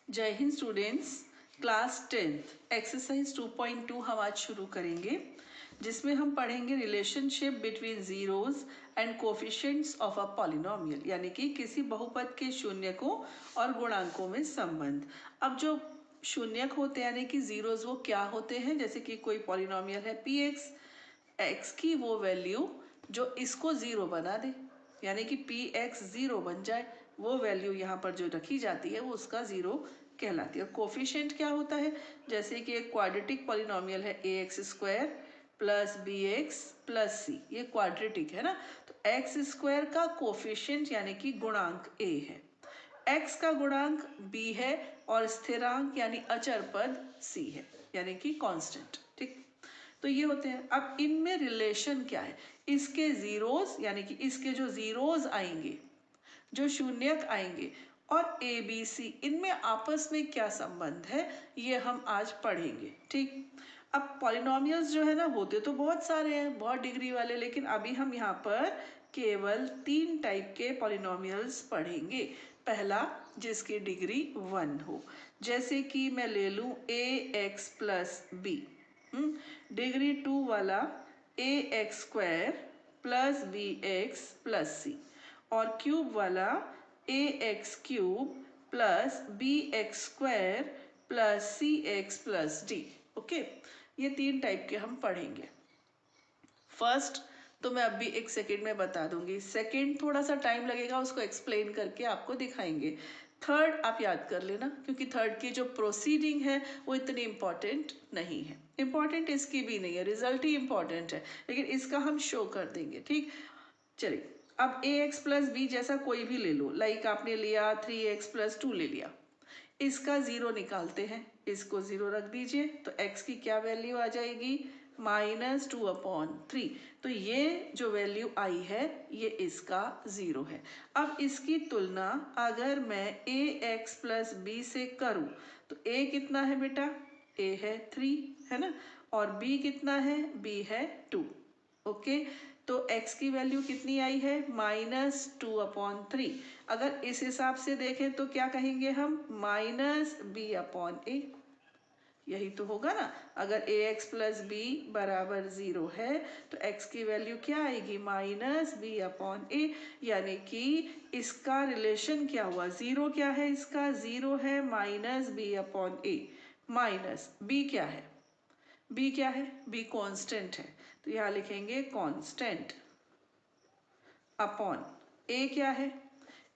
जय Hind students. Class 10th exercise 2.2 हम आज शुरू करेंगे, जिसमें हम पढ़ेंगे relationship between zeros and coefficients of a polynomial, यानी कि किसी बहुपद के शून्यकों और गुणांकों में संबंध। अब जो शून्यक होते हैं यानी कि जीरोस, वो क्या होते हैं? जैसे कि कोई पॉलिनोमियल है पी एक्स की वो वैल्यू जो इसको ज़ीरो बना दे, यानी कि पी एक्स ज़ीरो बन जाए, वो वैल्यू यहाँ पर जो रखी जाती है वो उसका ज़ीरो कहलाती है। और कोफिशिएंट क्या होता है? जैसे कि एक क्वाड्रेटिक पॉलिनोमियल है A X square plus B X plus C, ये क्वाड्रेटिक है ना, तो एक्स स्क्वायर का कोफिशिएंट यानी कि गुणांक ए है, x का गुणांक b है और स्थिरांक यानी अचर पद c है, यानी कि कांस्टेंट। ठीक, तो ये होते हैं। अब इनमें रिलेशन क्या है? इसके जीरोस यानी कि इसके जो जीरोस आएंगे, जो शून्यक आएंगे, और ए बी सी, इनमें आपस में क्या संबंध है, ये हम आज पढ़ेंगे। ठीक, अब पॉलिनोमियल्स जो है ना, होते तो बहुत सारे हैं, बहुत डिग्री वाले, लेकिन अभी हम यहाँ पर केवल 3 टाइप के पॉलिनोमियल्स पढ़ेंगे। पहला, जिसकी डिग्री 1 हो, जैसे कि मैं ले लूँ A X plus B. Degree 2 वाला A X square plus B X plus C, और क्यूब वाला A X cube plus B X square plus C X plus D. Okay, ये 3 टाइप के हम पढ़ेंगे। फर्स्ट तो मैं अभी 1 सेकेंड में बता दूंगी, सेकेंड थोड़ा सा टाइम लगेगा, उसको एक्सप्लेन करके आपको दिखाएंगे। थर्ड आप याद कर लेना, क्योंकि थर्ड की जो प्रोसीडिंग है वो इतनी इम्पॉर्टेंट नहीं है, इम्पॉर्टेंट इसकी भी नहीं है, रिजल्ट ही इम्पॉर्टेंट है, लेकिन इसका हम शो कर देंगे। ठीक, चलिए, अब ए एक्स प्लस बी जैसा कोई भी ले लो, लाइक आपने लिया 3x प्लस 2 ले लिया, इसका ज़ीरो निकालते हैं, इसको ज़ीरो रख दीजिए, तो x की क्या वैल्यू आ जाएगी? -2/3। तो ये जो वैल्यू आई है ये इसका ज़ीरो है। अब इसकी तुलना अगर मैं ए एक्स प्लस बी से करूं, तो a कितना है बेटा? a है 3, है ना, और b कितना है? b है 2। ओके, तो x की वैल्यू कितनी आई है? -2/3। अगर इस हिसाब से देखें तो क्या कहेंगे हम? -b/a, यही तो होगा ना। अगर ए एक्स प्लस बी बराबर 0 है तो x की वैल्यू क्या आएगी? -b/a, यानी कि इसका रिलेशन क्या हुआ? ज़ीरो क्या है इसका? ज़ीरो है -b/a, माइनस b क्या है? b क्या है? b कांस्टेंट है, तो यहाँ लिखेंगे कांस्टेंट अपॉन a क्या है?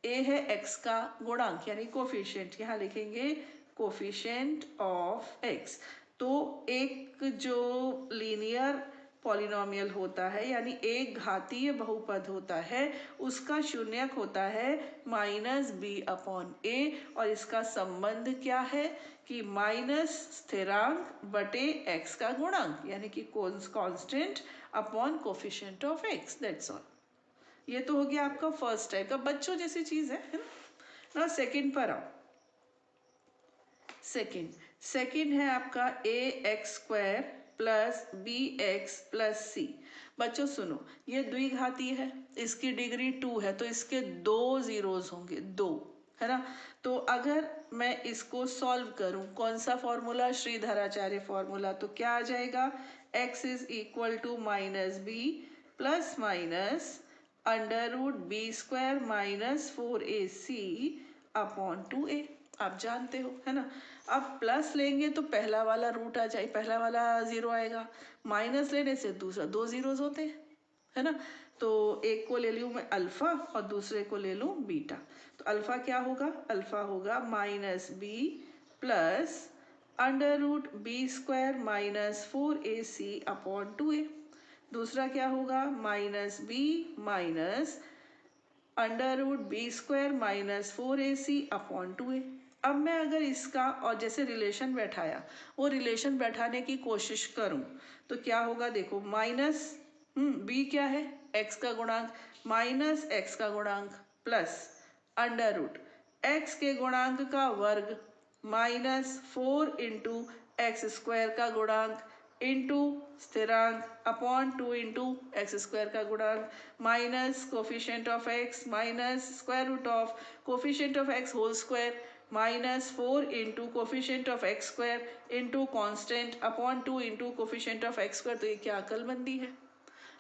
a है x का गुणांक यानी कोफिशिएंट, यहाँ लिखेंगे कोफिशिएंट ऑफ x। तो एक जो लीनियर पॉलिनोमियल होता है, यानी एक घातीय बहुपद होता है, उसका शून्यक होता है -b/a, और इसका संबंध क्या है कि माइनस स्थिरांक बटे x का गुणांक, यानी कि constant upon coefficient of x, that's all. ये तो हो गया आपका फर्स्ट टाइप का, बच्चों जैसी चीज है ना। ना सेकंड पर आओ। सेकंड है आपका A X square plus B X plus C. बच्चों सुनो, ये द्विघाती है, इसकी डिग्री 2 है, तो इसके 2 जीरोस होंगे, 2, है ना। तो अगर मैं इसको सॉल्व करूं, कौन सा फॉर्मूला? श्रीधराचार्य फॉर्मूला। तो क्या आ जाएगा? x is equal to -b plus minus √b² -4ac/2a। आप जानते हो, है ना। अब प्लस लेंगे तो पहला वाला रूट आ जाए, पहला वाला 0 आएगा, माइनस लेने से दूसरा 2 जीरोस होते हैं, है ना। तो एक को ले लूँ मैं अल्फा और दूसरे को ले लूँ बीटा, तो अल्फा क्या होगा? अल्फा होगा -b प्लस √b² -4ac/2a। दूसरा क्या होगा? -b minus √b² -4ac/2a। अब मैं अगर इसका और जैसे रिलेशन बैठाया, वो रिलेशन बैठाने की कोशिश करूं तो क्या होगा? देखो, माइनस b क्या है? x का गुणांक, माइनस x का गुणांक प्लस √x के गुणांक का वर्ग -4 इंटू x² का गुणांक इंटू स्थिरांक अपॉन 2 इंटू x² का गुणांक minus coefficient of x minus square root of coefficient of x whole square -4 into coefficient of X square into constant upon 2 into coefficient of X square. तो ये क्या अकलमंदी है,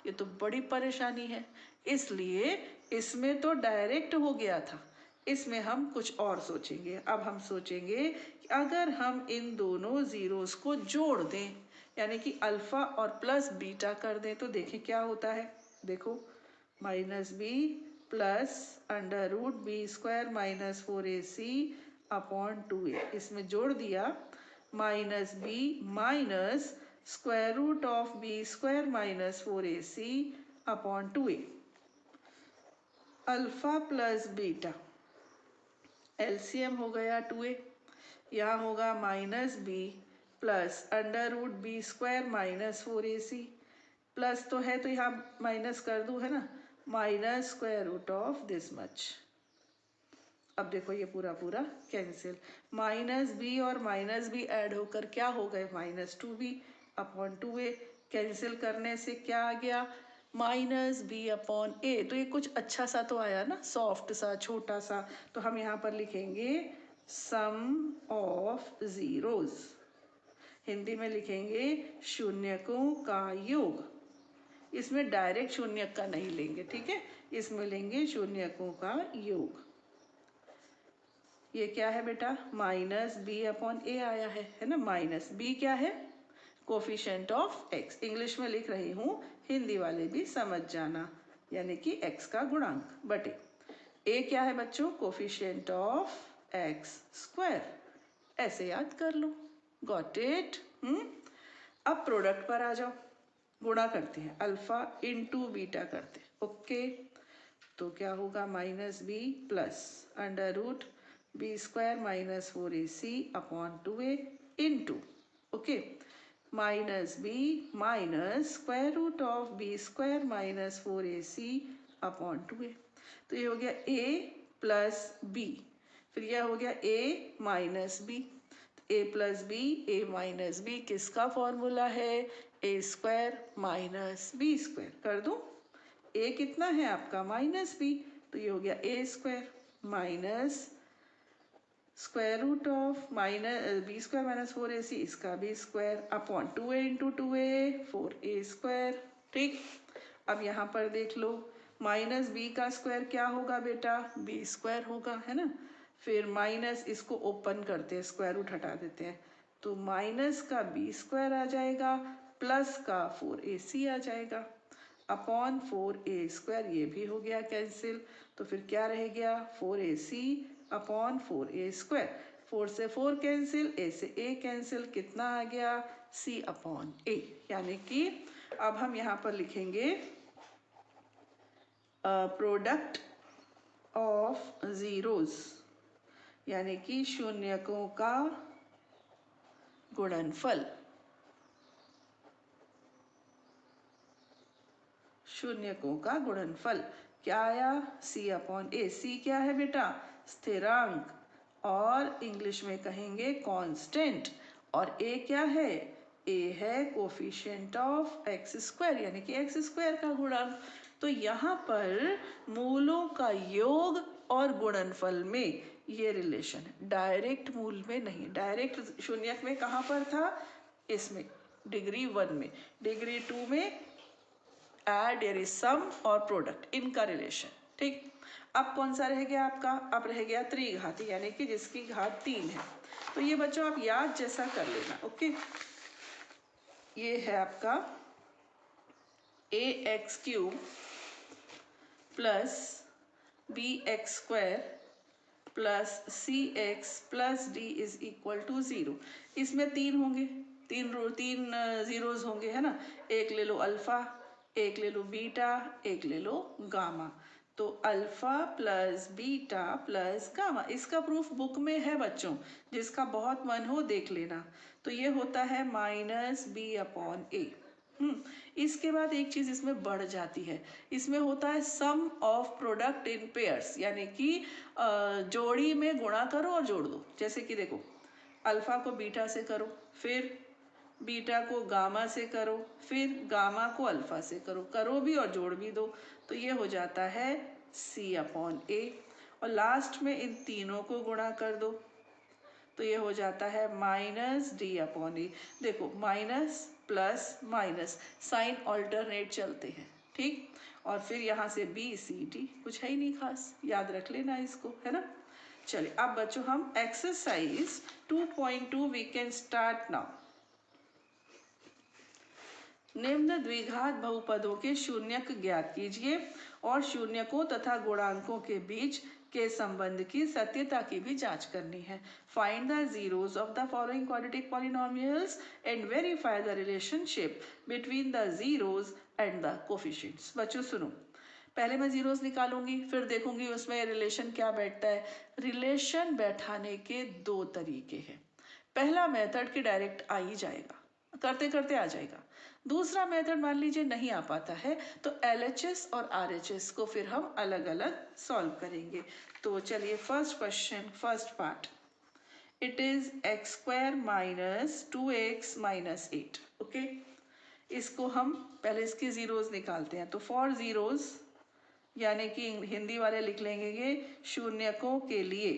ये तो बड़ी परेशानी है। इसलिए इसमें तो डायरेक्ट हो गया था, इसमें हम कुछ और सोचेंगे। अब हम सोचेंगे कि अगर हम इन दोनों जीरोस को जोड़ दें, यानी कि अल्फा और प्लस बीटा कर दें, तो देखें क्या होता है। देखो -b plus under root B square -4ac upon 2a, इसमें जोड़ दिया -b minus square root of B square -4ac upon 2a। Alpha plus beta LCM हो गया 2a, यहाँ होगा -b plus under root B square -4ac, plus तो है तो यहाँ माइनस कर दूँ, है ना, minus square root of this much. अब देखो ये पूरा पूरा कैंसिल, -b और -b ऐड होकर क्या हो गए -2b अपॉन 2a। कैंसिल करने से क्या आ गया -b अपॉन a। तो ये कुछ अच्छा सा तो आया ना, सॉफ्ट सा, छोटा सा। तो हम यहाँ पर लिखेंगे सम ऑफ जीरोज, हिंदी में लिखेंगे शून्यकों का योग। इसमें डायरेक्ट शून्यक का नहीं लेंगे, ठीक है, इसमें लेंगे शून्यकों का योग। ये क्या है बेटा, -b अपॉन a आया है ना। -b क्या है, कोफिशिएंट ऑफ x, इंग्लिश में लिख रही हूँ, हिंदी वाले भी समझ जाना, यानी कि x का गुणांक बटे a क्या है बच्चों, कोफिशिएंट ऑफ x स्क्वायर, ऐसे याद कर लो। Got it. अब प्रोडक्ट पर आ जाओ, गुणा करते हैं, अल्फा इंटू बीटा करते हैं। ओके, तो क्या होगा -b plus under root B square -4ac upon 2a into, okay, -b minus square root of B square -4ac upon 2a। तो ये हो गया a प्लस b, फिर यह हो गया a minus b। a plus b, a minus b किसका formula है, a square minus B square. कर दूं, a कितना है आपका -b, तो ये हो गया a square minus square root of B square -4ac, इसका भी square upon 2a into 2a 4a square. ठीक, अब यहाँ पर देख लो, -b का स्क्वायर क्या होगा बेटा, b स्क्वायर होगा, है ना। फिर माइनस, इसको ओपन करते हैं, स्क्वायर रूट हटा देते हैं, तो माइनस का b स्क्वायर आ जाएगा प्लस का 4ac आ जाएगा अपॉन 4a स्क्वायर, ये भी हो गया कैंसिल। तो फिर क्या रह गया, 4ac अपॉन 4a स्क्वायर, 4 से 4 कैंसिल, a से a कैंसिल, कितना आ गया c अपॉन a। यानी कि अब हम यहाँ पर लिखेंगे प्रोडक्ट ऑफ जीरोस, यानी कि शून्यकों का गुणनफल, शून्यकों का गुणनफल क्या आया, c अपॉन a। c क्या है बेटा, स्थिरांक, और इंग्लिश में कहेंगे कांस्टेंट, और a क्या है, a है कोफिशिएंट ऑफ x स्क्वायर, यानी कि x स्क्वायर का गुणांक। तो यहाँ पर मूलों का योग और गुणनफल में ये रिलेशन है, डायरेक्ट मूल में नहीं। डायरेक्ट शून्यक में कहाँ पर था, इसमें डिग्री 1 में, डिग्री 2 में एड यानी सम और प्रोडक्ट, इनका रिलेशन। ठीक, अब कौन सा रह गया आपका, अब रह गया त्रिघाती, यानी कि जिसकी घात 3 है। तो ये बच्चों आप याद जैसा कर लेना। ओके, ये है आपका ax³ plus bx² plus cx plus d is equal to 0। इसमें 3 होंगे, तीन जीरोज होंगे, है ना। एक ले लो अल्फा, एक ले लो बीटा, एक ले लो गामा। तो alpha plus beta plus gamma, इसका प्रूफ बुक में है बच्चों, जिसका बहुत मन हो देख लेना। तो ये होता है -b अपॉन a। इसके बाद एक चीज इसमें बढ़ जाती है, इसमें होता है सम ऑफ प्रोडक्ट इन पेयर्स, यानी कि जोड़ी में गुणा करो और जोड़ दो। जैसे कि देखो, अल्फा को बीटा से करो, फिर बीटा को गामा से करो, फिर गामा को अल्फा से करो, करो भी और जोड़ भी दो, तो ये हो जाता है c अपॉन a। और लास्ट में इन तीनों को गुणा कर दो, तो ये हो जाता है -d/e। देखो minus plus minus, sign alternate चलते हैं, ठीक। और फिर यहाँ से BCD, कुछ है ही नहीं खास, याद रख लेना इसको, है ना। चलिए अब बच्चों हम exercise 2.2 we can start now. निम्न द्विघात बहुपदों के शून्यक ज्ञात कीजिए और शून्यकों तथा गुणांकों के बीच के संबंध की सत्यता की भी जांच करनी है। Find the zeros of the following quadratic polynomials and verify the relationship between the zeros and the coefficients. बच्चों सुनो, पहले मैं जीरोस निकालूंगी, फिर देखूंगी उसमें रिलेशन क्या बैठता है। रिलेशन बैठाने के दो तरीके हैं। पहला मेथड कि डायरेक्ट आ ही जाएगा, करते करते आ जाएगा। दूसरा मेथड मान लीजिए नहीं आ पाता है तो LHS और RHS को फिर हम अलग अलग सॉल्व करेंगे। तो चलिए first question, first part, it is x² minus 2x minus 8। Okay, इसको हम पहले इसकी जीरोस निकालते हैं। तो फॉर जीरोस यानी कि हिंदी वाले लिख लेंगे शून्यकों के लिए,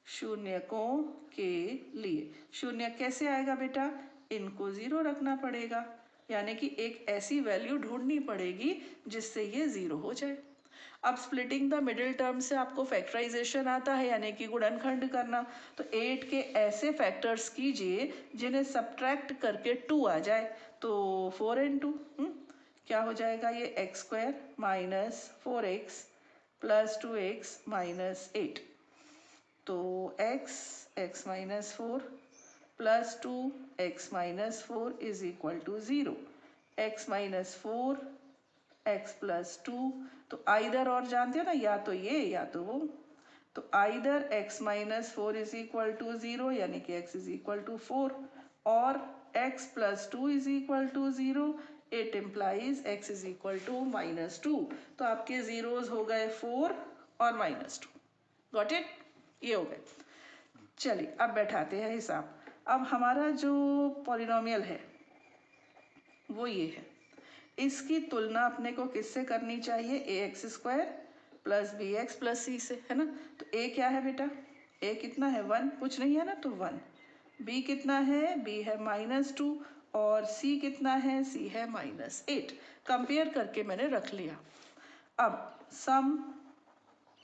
शून्यकों के लिए। शून्य कैसे आएगा बेटा, इनको जीरो रखना पड़ेगा, यानी कि एक ऐसी वैल्यू ढूंढनी पड़ेगी जिससे ये जीरो हो जाए। अब स्प्लिटिंग द मिडिल टर्म से आपको फैक्टराइजेशन आता है, यानी कि गुणनखंड करना। तो 8 के ऐसे फैक्टर्स कीजिए जिन्हें सब्ट्रैक्ट करके 2 आ जाए। तो 4 and 2 क्या हो जाएगा, ये x² minus 4x plus 2x minus 8। तो x minus 4 plus 2x minus 4 is equal to 0। x minus 4 x plus 2, तो आइदर और जानते हो ना, या तो ये या तो वो। तो either x minus 4 is equal to 0 यानी कि x इज इक्वल टू 4, और x plus 2 is equal to 0, it implies x is equal to -2। तो आपके जीरोस हो गए 4 और -2। गॉट इट, ये हो गए। चलिए अब बैठाते हैं हिसाब। अब हमारा जो पॉलिनोमियल है वो ये है, इसकी तुलना अपने को किससे करनी चाहिए, ax² plus bx plus c से, है ना। तो a क्या है बेटा, a कितना है 1, कुछ नहीं है ना, तो 1। b कितना है, b है -2, और c कितना है, c है -8। कंपेयर करके मैंने रख लिया। अब सम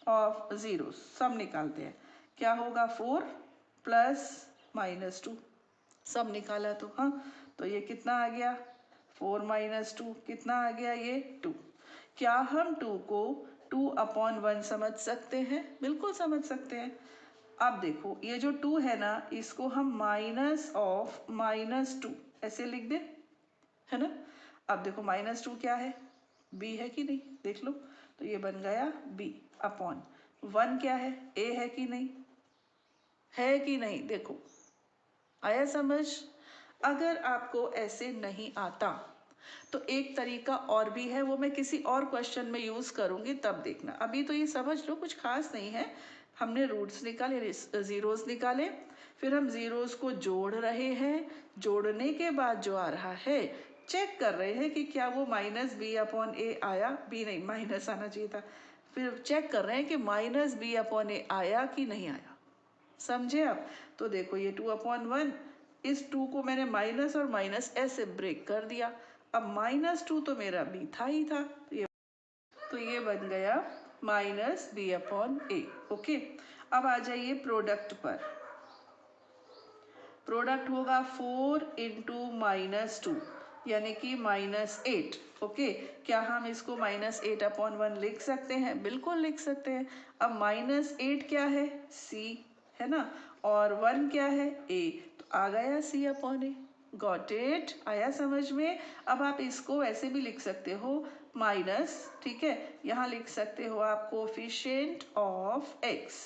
ऑफ जीरो, सम निकालते हैं। क्या होगा, 4 प्लस -2, सब निकाला तो हाँ, तो ये कितना आ गया, 4 माइनस 2 कितना आ गया, ये 2। क्या हम 2 को 2/1 समझ सकते हैं, बिल्कुल समझ सकते हैं। अब देखो ये जो 2 है ना, इसको हम माइनस ऑफ -2 ऐसे लिख दें, है ना। अब देखो -2 क्या है, b है कि नहीं, देख लो। तो ये बन गया b/1 क्या है, a है कि नहीं, है कि नहीं, देखो आया समझ। अगर आपको ऐसे नहीं आता तो एक तरीका और भी है, वो मैं किसी और क्वेश्चन में यूज करूंगी, तब देखना। अभी तो ये समझ लो कुछ खास नहीं है। हमने रूट्स निकाले, जीरोस निकाले, फिर हम जीरोस को जोड़ रहे हैं। जोड़ने के बाद जो आ रहा है चेक कर रहे हैं कि क्या वो -b/a आया, b नहीं माइनस आना चाहिए था। फिर चेक कर रहे हैं कि -b/a आया कि नहीं आया, समझे आप। तो देखो ये 2/1, इस 2 को मैंने माइनस और माइनस ऐसे ब्रेक कर दिया। अब -2 तो मेरा b था ही था, तो ये बन गया -b/a। ओके, अब आ जाइए प्रोडक्ट पर। प्रोडक्ट होगा 4 इंटू -2 यानी कि -8। ओके, क्या हम इसको -8/1 लिख सकते हैं, बिल्कुल लिख सकते हैं। अब -8 क्या है, c है ना, और 1 क्या है, a, तो आ गया c/a। गॉट इट, आया समझ में। अब आप इसको ऐसे भी लिख सकते हो माइनस, ठीक है, यहाँ लिख सकते हो आप coefficient of x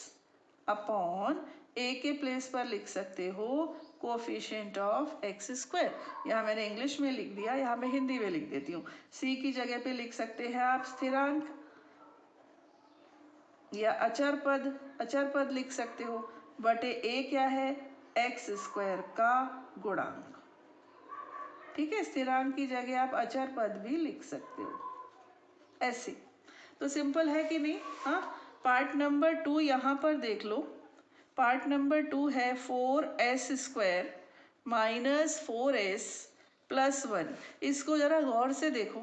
upon a के प्लेस पर लिख सकते हो कोफिशिएंट ऑफ x²। यहाँ मैंने इंग्लिश में लिख दिया, यहाँ मैं हिंदी में लिख देती हूँ। c की जगह पे लिख सकते हैं आप स्थिरांक या अचर पद लिख सकते हो, बटे a क्या है, x² का गुणांक। ठीक है, स्थिरांक की जगह आप अचर पद भी लिख सकते हो ऐसे। तो सिंपल है कि नहीं। हाँ, पार्ट नंबर 2 यहाँ पर देख लो। पार्ट नंबर 2 है 4s² माइनस 4s प्लस 1। इसको जरा गौर से देखो,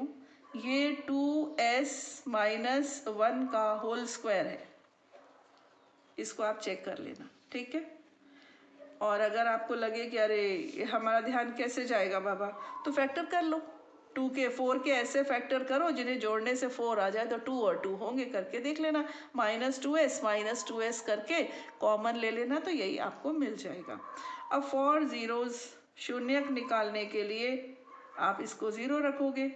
ये 2s माइनस 1 का होल स्क्वायर है, इसको आप चेक कर लेना, ठीक है। और अगर आपको लगे कि अरे हमारा ध्यान कैसे जाएगा बाबा, तो फैक्टर कर लो, 2 के 4 के ऐसे फैक्टर करो जिन्हें जोड़ने से 4 आ जाए, तो 2 और 2 होंगे, करके देख लेना। -2s करके कॉमन ले लेना, तो यही आपको मिल जाएगा। अब फॉर जीरोस, शून्यक निकालने के लिए आप इसको 0 रखोगे।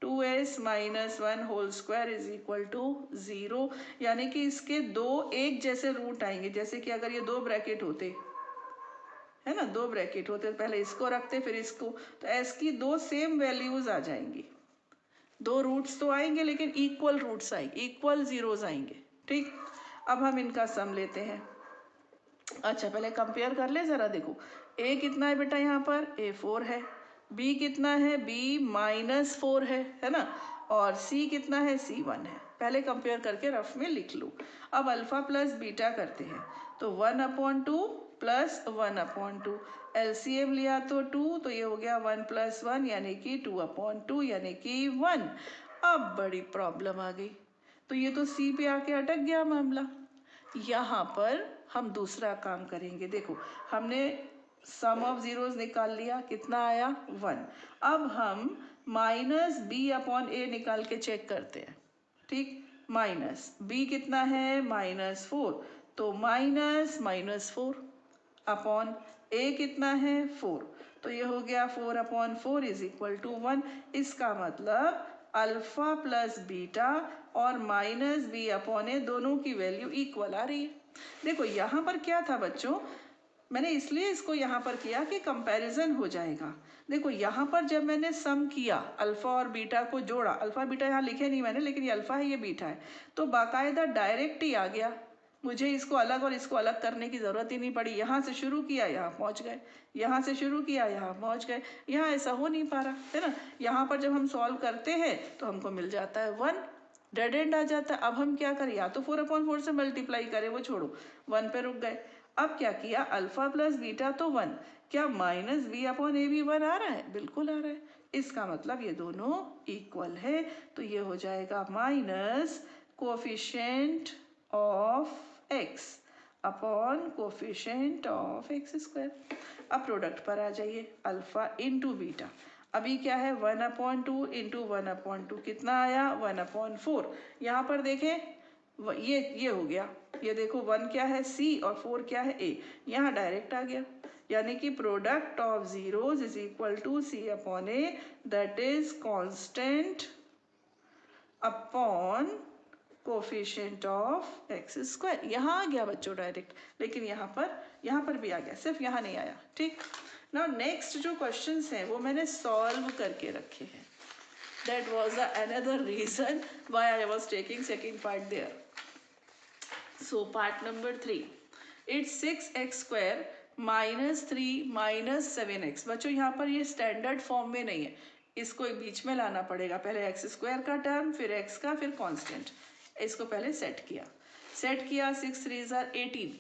2s minus 1 whole square is equal to 0, यानी कि इसके दो एक जैसे रूट आएंगे। जैसे कि अगर ये 2 ब्रैकेट होते, है ना, 2 ब्रैकेट होते, पहले इसको रखते फिर इसको, तो एस की 2 सेम वैल्यूज आ जाएंगी। 2 रूट्स तो आएंगे लेकिन इक्वल रूट्स आएंगे, इक्वल जीरोस आएंगे, ठीक। अब हम इनका सम लेते हैं। अच्छा, पहले कंपेयर कर ले जरा, देखो a कितना है बेटा, यहाँ पर a 4 है, b कितना है, b -4 है ना, और c कितना है, c 1 है। पहले कंपेयर करके रफ में लिख लो। अब अल्फा प्लस बीटा करते हैं, तो 1/2 प्लस 1/2, एलसीएम लिया तो 2, तो ये हो गया 1 + 1 यानी कि 2/2 यानी कि 1। अब बड़ी प्रॉब्लम आ गई, तो ये तो सी पे आके अटक गया मामला। यहाँ पर हम दूसरा काम करेंगे। देखो, हमने सम ऑफ जीरोस निकाल लिया, कितना आया, 1। अब हम -b/a निकाल के चेक करते हैं, ठीक। माइनस b कितना है, -4, तो -4 अपॉन a कितना है, 4, तो ये हो गया 4/4 इज इक्वल टू 1। इसका मतलब अल्फा प्लस बीटा और -b/a दोनों की वैल्यू इक्वल आ रही है। देखो यहाँ पर क्या था बच्चों, मैंने इसलिए इसको यहाँ पर किया कि कंपैरिजन हो जाएगा। देखो यहाँ पर जब मैंने सम किया, अल्फा और बीटा को जोड़ा, अल्फा बीटा यहाँ लिखे नहीं मैंने, लेकिन ये अल्फा है ये बीटा है, तो बाकायदा डायरेक्ट ही आ गया। मुझे इसको अलग और इसको अलग करने की ज़रूरत ही नहीं पड़ी। यहाँ से शुरू किया यहाँ पहुँच गए, यहाँ से शुरू किया यहाँ पहुँच गए। यहाँ ऐसा हो नहीं पा रहा है ना। यहाँ पर जब हम सॉल्व करते हैं तो हमको मिल जाता है 1, डेड एंड आ जाता है। अब हम क्या करें, या तो 4/4 से मल्टीप्लाई करें, वो छोड़ो, 1 पे रुक गए। अब क्या किया, अल्फा प्लस बीटा तो 1, क्या -b/a भी 1 आ रहा है, बिल्कुल आ रहा है। इसका मतलब ये दोनों इक्वल है, तो ये हो जाएगा minus coefficient of x upon coefficient of x²। अब प्रोडक्ट पर आ जाइए, अल्फा इंटू बीटा। अभी क्या है, 1/2 इंटू 1/2 कितना आया, 1/4। यहाँ पर देखें, ये हो गया, ये देखो 1 क्या है, c, और 4 क्या है, a। यहाँ डायरेक्ट आ गया, यानी कि product of zeros is equal to c/a, that is constant upon coefficient of x²। यहाँ आ गया बच्चों डायरेक्ट, लेकिन यहाँ पर भी आ गया, सिर्फ यहाँ नहीं आया, ठीक। नाउ नेक्स्ट जो क्वेश्चंस हैं वो मैंने सॉल्व करके रखे हैं। That was another reason why I was taking second part there. So part number 3, it's 6x² minus 3 minus 7x। बच्चों यहाँ पर ये स्टैंडर्ड फॉर्म में नहीं है, इसको एक बीच में लाना पड़ेगा। पहले x² का टर्म, फिर x का, फिर कांस्टेंट। इसको पहले सेट किया 6 3 18।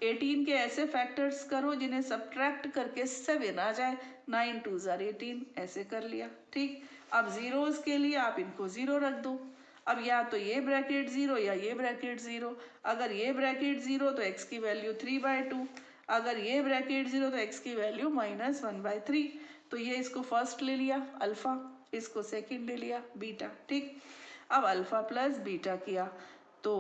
18 के ऐसे फैक्टर्स करो जिन्हें सब्ट्रैक्ट करके 7 आ जाए। 9 2 18, ऐसे कर लिया, ठीक। अब जीरोस के लिए आप इनको 0 रख दो। अब या तो ये ब्रैकेट 0 या ये ब्रैकेट 0। अगर ये ब्रैकेट 0 तो x की वैल्यू 3/2, अगर ये ब्रैकेट 0 तो x की वैल्यू -1/3। तो ये इसको फर्स्ट ले लिया अल्फा, इसको सेकंड ले लिया बीटा, ठीक। अब अल्फा प्लस बीटा किया तो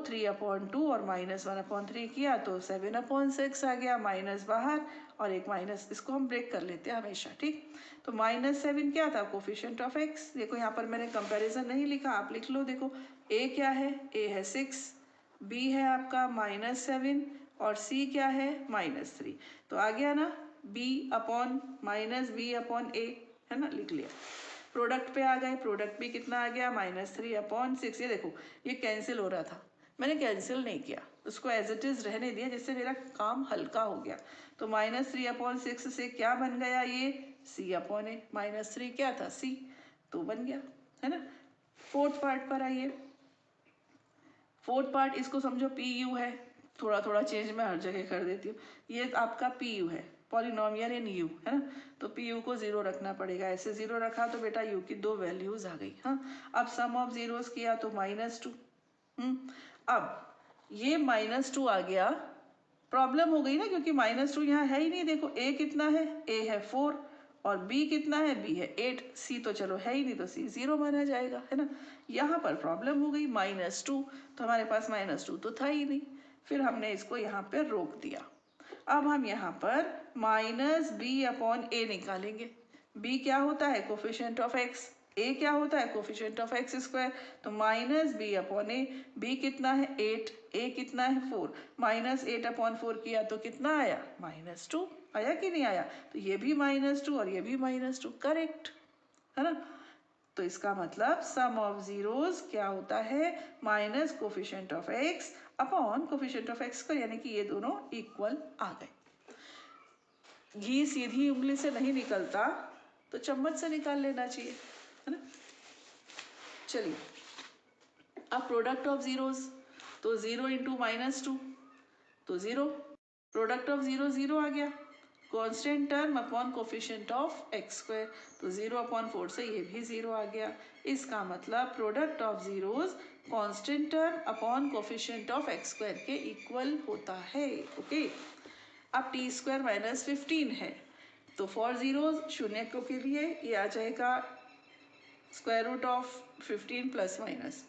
3/2 और -1/3 किया तो 7/6 आ गया, माइनस बाहर और एक माइनस, इसको हम ब्रेक कर लेते हैं हमेशा, ठीक। तो -7 क्या था, कोफिशिएंट ऑफ x। देखो यहाँ पर मैंने कंपैरिजन नहीं लिखा, आप लिख लो। देखो a क्या है, a है 6, b है आपका -7 और c क्या है, -3। तो आ गया ना b/-b/a, है ना, लिख लिया। प्रोडक्ट पे आ गए, प्रोडक्ट भी कितना आ गया, -3/6। ये देखो ये कैंसिल हो रहा था, मैंने कैंसिल नहीं किया, उसको एज इट इज रहने दिया, जिससे मेरा काम हल्का हो गया। तो -3/6 से क्या बन गया, ये c/a। -3 क्या था, c, तो बन गया, है ना। फोर्थ पार्ट पर आइए। फोर्थ पार्ट इसको समझो pu है, थोड़ा थोड़ा चेंज मैं हर जगह कर देती हूँ। ये आपका पी यू है, पॉलिनोमियल इन यू, है ना, तो पी यू को 0 रखना पड़ेगा। ऐसे 0 रखा तो बेटा यू की 2 वैल्यूज आ गई। हाँ, अब सम ऑफ जीरोस किया तो -2। अब ये -2 आ गया, प्रॉब्लम हो गई ना, क्योंकि -2 यहाँ है ही नहीं। देखो a कितना है, a है 4 और b कितना है, b है 8, c तो चलो है ही नहीं तो c 0 माना जाएगा, है ना। यहाँ पर प्रॉब्लम हो गई, -2, तो हमारे पास -2 तो था ही नहीं, फिर हमने इसको यहाँ पे रोक दिया। अब हम यहाँ पर -b/a निकालेंगे। b क्या होता है, कोफिशिएंट ऑफ x, a क्या होता है, कोफिशिएंट ऑफ x स्क्वायर, तो -b/a, b कितना है 8, a कितना है 4, -8/4 किया तो कितना आया, -2 आया कि नहीं आया, तो ये भी -2 और ये भी -2, करेक्ट है ना। तो इसका मतलब सम ऑफ जीरोस क्या होता है, minus coefficient of x upon coefficient of x square, यानी कि ये दोनों इक्वल आ गए। घी सीधी उंगली से नहीं निकलता तो चम्मच से निकाल लेना चाहिए, है ना। चलिए, अब प्रोडक्ट ऑफ जीरोस, तो 0 इंटू -2 तो 0, प्रोडक्ट ऑफ 0 0 आ गया, constant term upon coefficient of x square, तो 0/4 से ये भी 0 आ गया। इसका मतलब product of zeros constant term upon coefficient of x square के इक्वल होता है। ओके, अब t² -15 है, तो फॉर जीरोस, शून्यकों के लिए ये आ जाएगा √15 प्लस माइनस,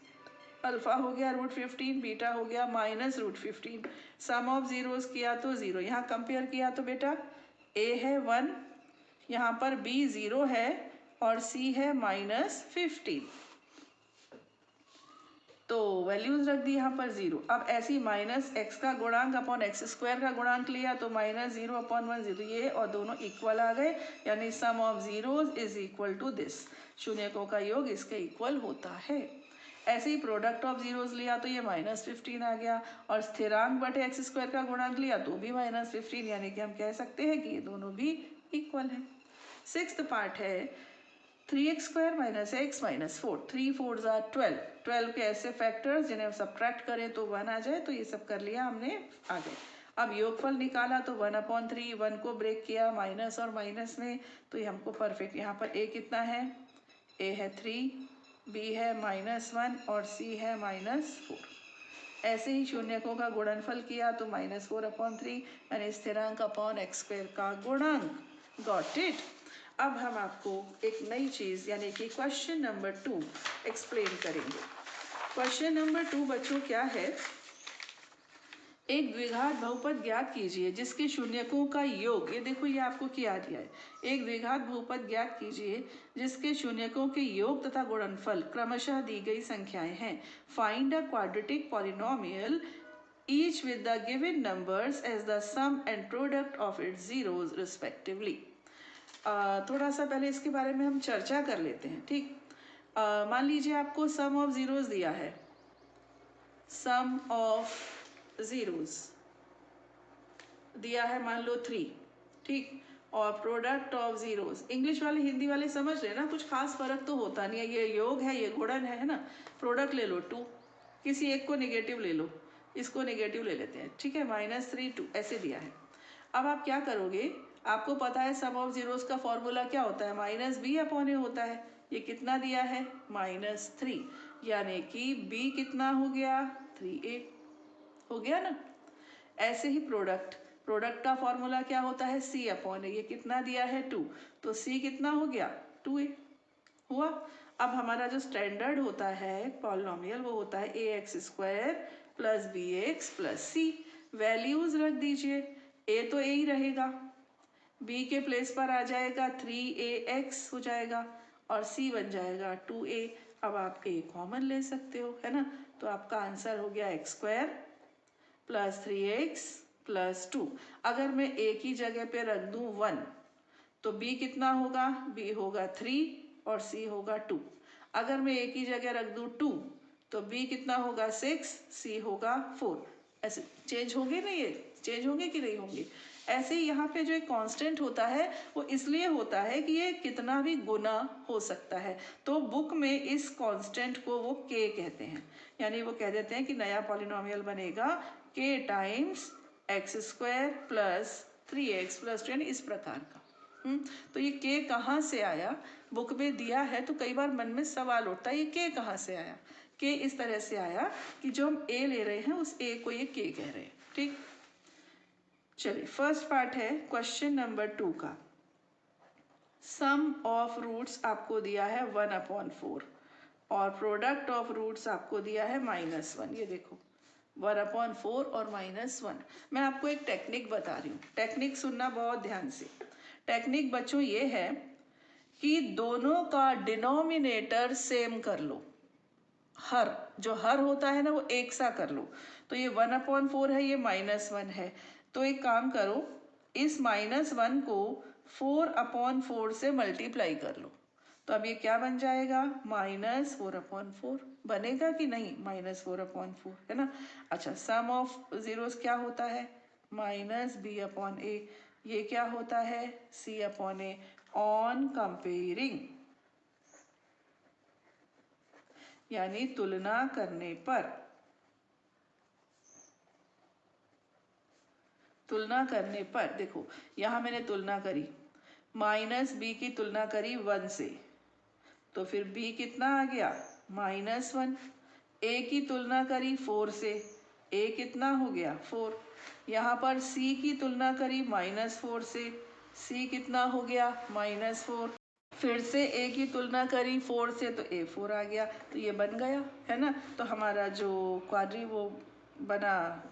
अल्फा हो गया √15, बीटा हो गया -√15। सम ऑफ जीरोस किया तो 0, यहाँ कंपेयर किया तो बेटा a है 1, यहाँ पर b 0 है और c है -15, तो वैल्यूज रख दी यहाँ पर 0। अब ऐसी -x का गुणांक अपॉन x स्क्वायर का गुणांक लिया तो -0/1 0, ये और दोनों इक्वल आ गए, यानी sum of zeros is equal to this, शून्यकों का योग इसके इक्वल होता है। ऐसे ही प्रोडक्ट ऑफ जीरोस लिया तो ये -15 आ गया, और स्थिरांक बटे x स्क्वायर का गुणांक लिया तो भी -15, यानी कि हम कह सकते हैं कि ये दोनों भी इक्वल है। सिक्स्थ पार्ट है 3x² - x - 4, 3 4s are 12, 12 के ऐसे फैक्टर्स जिन्हें सब्ट्रैक्ट करें तो 1 आ जाए, तो ये सब कर लिया हमने, आ गए। अब योगफल निकाला तो 1/3, 1 को ब्रेक किया माइनस और माइनस में, तो ये हमको परफेक्ट, यहाँ पर a कितना है, a है 3, b है -1 और c है -4। ऐसे ही शून्यकों का गुणनफल किया तो -4/3, यानी स्थिरांक अपॉन x स्क्वायर का गुणांक। Got it. अब हम आपको एक नई चीज यानी कि क्वेश्चन नंबर 2 एक्सप्लेन करेंगे। क्वेश्चन नंबर 2 बच्चों क्या है, एक द्विघात बहुपद ज्ञात कीजिए जिसके शून्यकों का योग, ये देखो ये आपको क्या दिया है, एक द्विघात बहुपद ज्ञात कीजिए जिसके शून्यकों के योग तथा गुणनफल क्रमशः दी गई संख्याएं हैं। Find a quadratic polynomial each with the given numbers as the sum and product of its zeros respectively। थोड़ा सा पहले इसके बारे में हम चर्चा कर लेते हैं, ठीक। मान लीजिए आपको सम ऑफ जीरोस दिया है, सम ऑफ जीरोस दिया है मान लो 3, ठीक, और प्रोडक्ट ऑफ जीरोस, इंग्लिश वाले हिंदी वाले समझ रहे हैं ना, कुछ खास फर्क तो होता नहीं है, ये योग है ये गुणन है ना। प्रोडक्ट ले लो 2, किसी एक को नेगेटिव ले लो, इसको नेगेटिव ले लेते हैं, ठीक है, -3 2 ऐसे दिया है। अब आप क्या करोगे, आपको पता है सम ऑफ जीरोस का फॉर्मूला क्या होता है, -b/a होता है। ये कितना दिया है, -3, यानी कि b कितना हो गया, 3a हो गया ना। ऐसे ही प्रोडक्ट का फॉर्मूला क्या होता है, c/a, ये कितना दिया है 2, तो c कितना हो गया, 2a हुआ। अब हमारा जो स्टैंडर्ड होता है पॉलिनोमियल वो होता है ax² + bx + c। वैल्यूज रख दीजिए, a तो a ही रहेगा, b के प्लेस पर आ जाएगा 3ax हो जाएगा और c बन जाएगा 2a। अब आप a कॉमन ले सकते हो, है ना, तो आपका आंसर हो गया x² + 3x + 2। अगर मैं a की जगह पे रख दूं 1, तो b कितना होगा, b होगा 3 और c होगा 2। अगर मैं a की जगह रख दूं 2, तो b कितना होगा 6, c होगा 4। ऐसे चेंज होंगे ना, ये चेंज होंगे कि नहीं होंगे। ऐसे ही यहाँ पे जो एक कांस्टेंट होता है वो इसलिए होता है कि ये कितना भी गुना हो सकता है, तो बुक में इस कांस्टेंट को वो k कहते हैं, यानी वो कह देते हैं कि नया पॉलिनोमियल बनेगा के times x square plus 3x plus 2 यानी इस प्रकार का। तो ये के कहाँ से आया, बुक में दिया है तो कई बार मन में सवाल उठता है ये के कहाँ से आया। के इस तरह से आया कि जो हम ए ले रहे हैं उस ए को ये के कह रहे हैं। ठीक, चलिए फर्स्ट पार्ट है क्वेश्चन नंबर 2 का। सम ऑफ रूट्स आपको दिया है 1/4 और प्रोडक्ट ऑफ रूट्स आपको दिया है -1। ये देखो 1/4 और -1। मैं आपको एक टेक्निक बता रही हूँ, टेक्निक सुनना बहुत ध्यान से। टेक्निक बच्चों ये है कि दोनों का डिनोमिनेटर सेम कर लो। हर जो हर होता है ना वो एक सा कर लो। तो ये 1/4 है, ये -1 है। तो एक काम करो, इस -1 को 4/4 से मल्टीप्लाई कर लो। तो अब ये क्या बन जाएगा, -4/4 बनेगा कि नहीं, -4/4 है ना। अच्छा, सम ऑफ जीरोस क्या होता है, -b/a। ये क्या होता है, c/a। ऑन कंपेयरिंग यानी तुलना करने पर, तुलना करने पर देखो यहां मैंने तुलना करी, -b की तुलना करी 1 से, तो फिर b कितना आ गया, -1। a की तुलना करी 4 से, a कितना हो गया 4। यहाँ पर c की तुलना करी -4 से, c कितना हो गया -4। फिर से a की तुलना करी 4 से तो a 4 आ गया। तो ये बन गया है ना। तो हमारा जो क्वाड्री वो बना,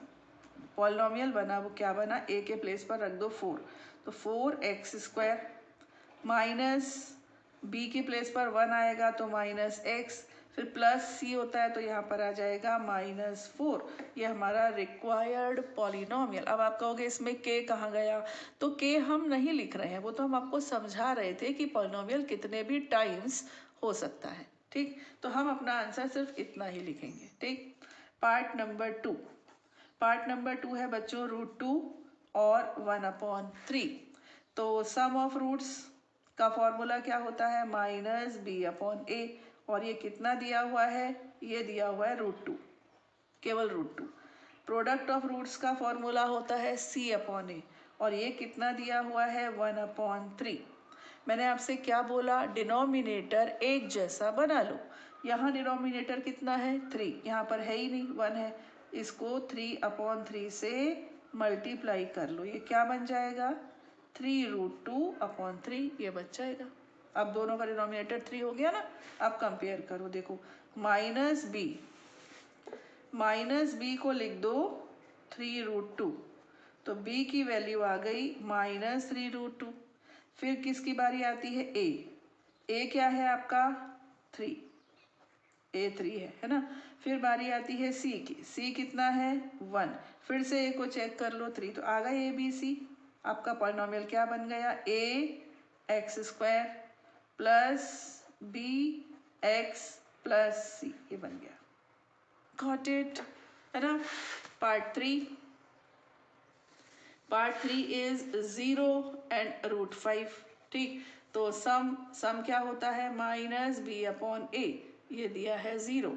पॉलिनोमियल बना, वो क्या बना, a के प्लेस पर रख दो 4। तो 4x² माइनस b की प्लेस पर 1 आएगा तो -x, फिर प्लस c होता है तो यहाँ पर आ जाएगा -4। ये हमारा रिक्वायर्ड पॉलिनोमियल। अब आप कहोगे इसमें k कहाँ गया, तो k हम नहीं लिख रहे हैं, वो तो हम आपको समझा रहे थे कि पॉलिनोमियल कितने भी टाइम्स हो सकता है। ठीक, तो हम अपना आंसर सिर्फ इतना ही लिखेंगे। ठीक, पार्ट नंबर 2। पार्ट नंबर 2 है बच्चों √2 और 1/3। तो सम ऑफ रूट्स का फॉर्मूला क्या होता है, -b/a। और ये कितना दिया हुआ है, ये दिया हुआ है √2, केवल √2। प्रोडक्ट ऑफ रूट्स का फॉर्मूला होता है c/a और ये कितना दिया हुआ है 1/3। मैंने आपसे क्या बोला, डिनोमिनेटर एक जैसा बना लो। यहाँ डिनोमिनेटर कितना है 3, यहाँ पर है ही नहीं 1 है, इसको 3/3 से मल्टीप्लाई कर लो। ये क्या बन जाएगा 3√2/3, ये बच जाएगा। अब दोनों का डिनोमिनेटर 3 हो गया ना। अब कंपेयर करो, देखो -b को लिख दो 3√2, तो b की वैल्यू आ गई -3√2। फिर किसकी बारी आती है, a क्या है आपका 3, a 3 है ना। फिर बारी आती है c की, c कितना है 1। फिर से a को चेक कर लो 3, तो आ गया ABC। आपका पॉलिनोमियल क्या बन गया, ax² plus bx plus c, ये बन गया। गॉट इट, है ना। Part 3 is 0 and √5। ठीक, तो सम क्या होता है -b/a, ये दिया है 0।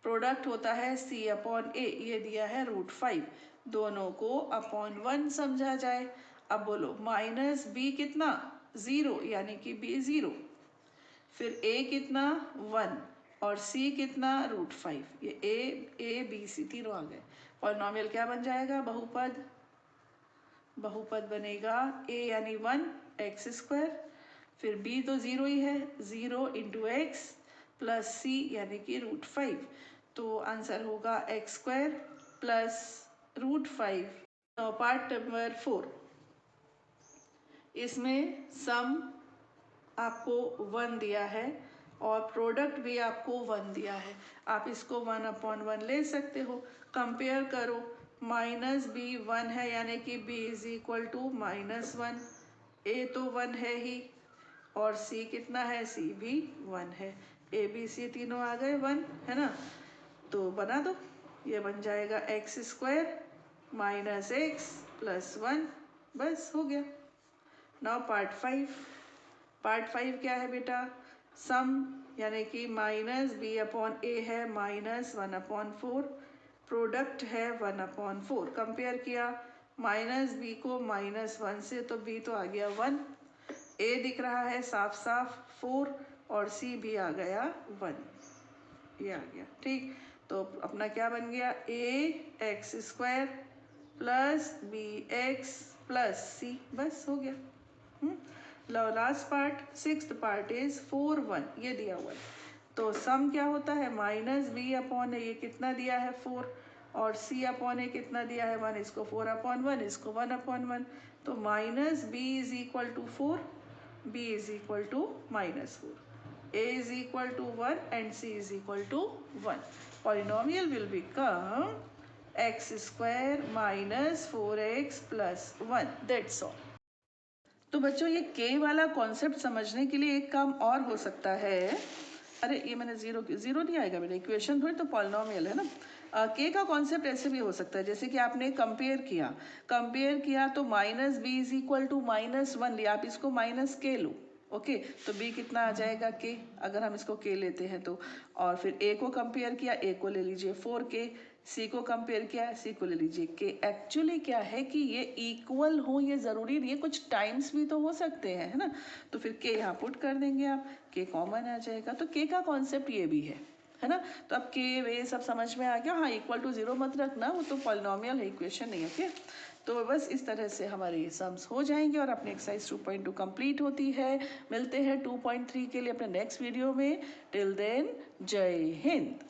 प्रोडक्ट होता है c/a, ये दिया है √5। दोनों को अपॉन 1 समझा जाए। अब बोलो -b कितना 0 यानी कि b 0, फिर a कितना 1 और c कितना √5। ये a b c तीनों आ गए। पॉलिनोमियल क्या बन जाएगा, बहुपद। बहुपद बनेगा a यानी 1x², फिर b तो 0 ही है, 0 × x प्लस c यानी कि √5। तो आंसर होगा x² प्लस √5। पार्ट नंबर 4, इसमें सम आपको 1 दिया है और प्रोडक्ट भी आपको 1 दिया है। आप इसको 1/1 ले सकते हो। कंपेयर करो, -b 1 है यानी कि b = -1, a तो 1 है ही और c कितना है, c भी 1 है। a b c तीनों आ गए 1, है ना। तो बना दो, ये बन जाएगा x² - x प्लस 1, बस हो गया। Now part 5। पार्ट 5 क्या है बेटा, सम यानी कि -b/a है -1/4 प्रोडक्ट है 1/4। कंपेयर किया माइनस बी को -1 से, तो बी तो आ गया 1, ए दिख रहा है साफ साफ 4 और सी भी आ गया 1, ये आ गया। ठीक, तो अपना क्या बन गया, ax² plus bx plus c, बस हो गया। Last part, sixth part is 4 1, ये दिया हुआ है। तो सम क्या होता है, -b/a, ये कितना दिया है 4, और c/a कितना दिया है 1, इसको 4/1, इसको 1/1, तो -b is equal to 4, b is equal to -4, a is equal to 1 and c is equal to 1. Polynomial will become x² minus 4x plus 1. That's all. तो बच्चों ये k वाला कॉन्सेप्ट समझने के लिए एक काम और हो सकता है। अरे ये मैंने जीरो नहीं आएगा मेरा इक्वेशन, थोड़ी तो पॉलिनोमियल है ना। k का कॉन्सेप्ट ऐसे भी हो सकता है, जैसे कि आपने कंपेयर किया तो -b इज इक्वल टू -1 लिया, आप इसको -k लो, ओके, तो b कितना आ जाएगा k, अगर हम इसको k लेते हैं तो। और फिर a को कंपेयर किया, a को ले लीजिए 4k, c को कंपेयर किया, c को ले लीजिए k। एक्चुअली क्या है कि ये इक्वल हो, ये ज़रूरी नहीं है, कुछ टाइम्स भी तो हो सकते हैं, है ना। तो फिर k यहाँ पुट कर देंगे आप, k कॉमन आ जाएगा। तो k का कॉन्सेप्ट ये भी है ना। तो अब k वे सब समझ में आ गया। हाँ, इक्वल टू 0 मत रखना, वो तो पॉलिनोमियल है, इक्वेशन नहीं है, ओके। तो बस इस तरह से हमारे ये सम्स हो जाएंगे और अपनी एक्सरसाइज 2.2 कंप्लीट होती है। मिलते हैं 2.3 के लिए अपने नेक्स्ट वीडियो में। टिल देन, जय हिंद।